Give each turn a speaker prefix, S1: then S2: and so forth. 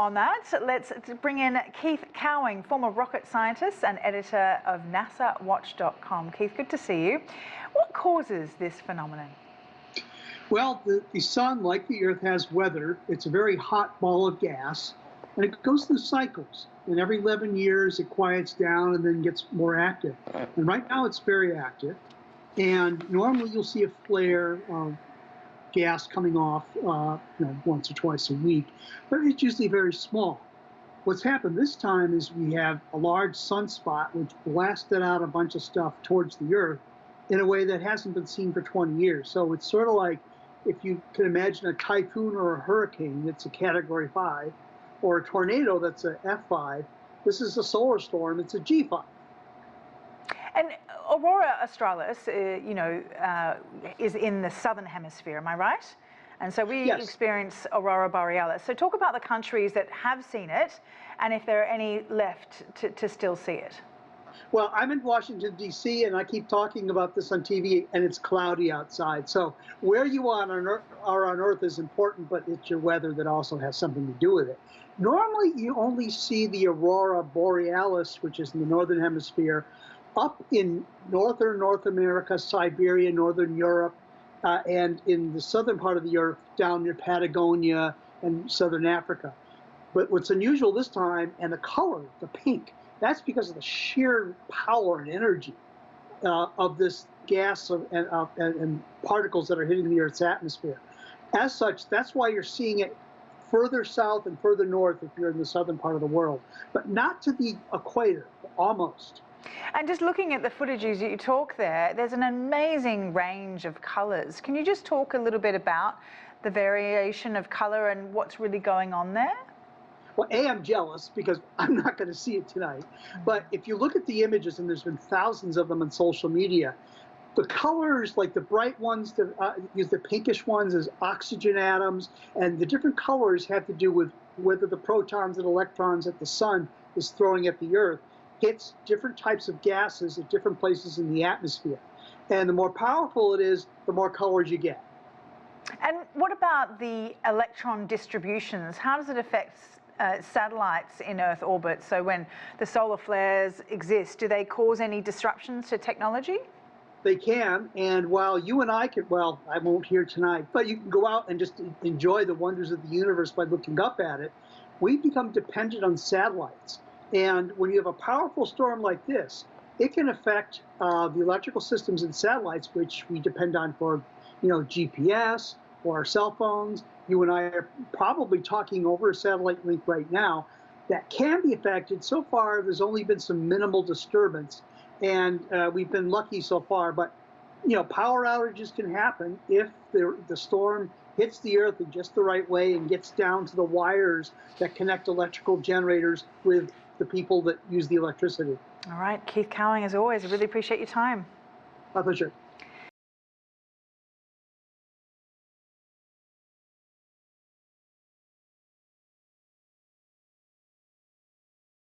S1: on that, let's bring in Keith Cowing, former rocket scientist and editor of NASAWatch.com. Keith, good to see you. What causes this phenomenon?
S2: Well, the sun, like the Earth, has weather. It's a very hot ball of gas, and it goes through cycles. And every 11 years, it quiets down and then gets more active. And right now, it's very active. And normally, you'll see a flare of gas coming off once or twice a week, but it's usually very small. What's happened this time is we have a large sunspot which blasted out a bunch of stuff towards the Earth in a way that hasn't been seen for 20 years. So it's sort of like if you can imagine a typhoon or a hurricane that's a Category 5, or a tornado that's a F5. This is a solar storm, it's a G5.
S1: And Aurora Australis, is in the southern hemisphere, am I right? And so we experience Aurora Borealis. So talk about the countries that have seen it and if there are any left to still see it.
S2: Well, I'm in Washington, D.C., and I keep talking about this on TV, and it's cloudy outside. So where you are on Earth is important, but it's your weather that also has something to do with it. Normally, you only see the Aurora Borealis, which is in the northern hemisphere, up in northern North America, Siberia, northern Europe, and in the southern part of the Earth, down near Patagonia and southern Africa. But what's unusual this time, and the color, the pink, that's because of the sheer power and energy of this gas and particles that are hitting the Earth's atmosphere. As such, that's why you're seeing it further south and further north if you're in the southern part of the world, but not to the equator, almost.
S1: And just looking at the footages you talk there's an amazing range of colours. Can you just talk a little bit about the variation of colour and what's really going on there?
S2: Well, I'm jealous because I'm not going to see it tonight. But if you look at the images, and there's been thousands of them on social media, the colors, like the bright ones, the pinkish ones as oxygen atoms, and the different colors have to do with whether the protons and electrons that the sun is throwing at the Earth hits different types of gases at different places in the atmosphere. And the more powerful it is, the more colors you get.
S1: And what about the electron distributions? How does it affect satellites in Earth orbit? So when the solar flares exist, do they cause any disruptions to technology?
S2: They can, and while you and I could, well, I won't here tonight, but you can go out and just enjoy the wonders of the universe by looking up at it, we become dependent on satellites. And when you have a powerful storm like this, it can affect the electrical systems in satellites, which we depend on for, GPS, or our cell phones. You and I are probably talking over a satellite link right now that can be affected. So far, there's only been some minimal disturbance, and we've been lucky so far. But, power outages can happen if the storm hits the Earth in just the right way and gets down to the wires that connect electrical generators with the people that use the electricity.
S1: All right, Keith Cowing, as always, I really appreciate your time.
S2: My pleasure.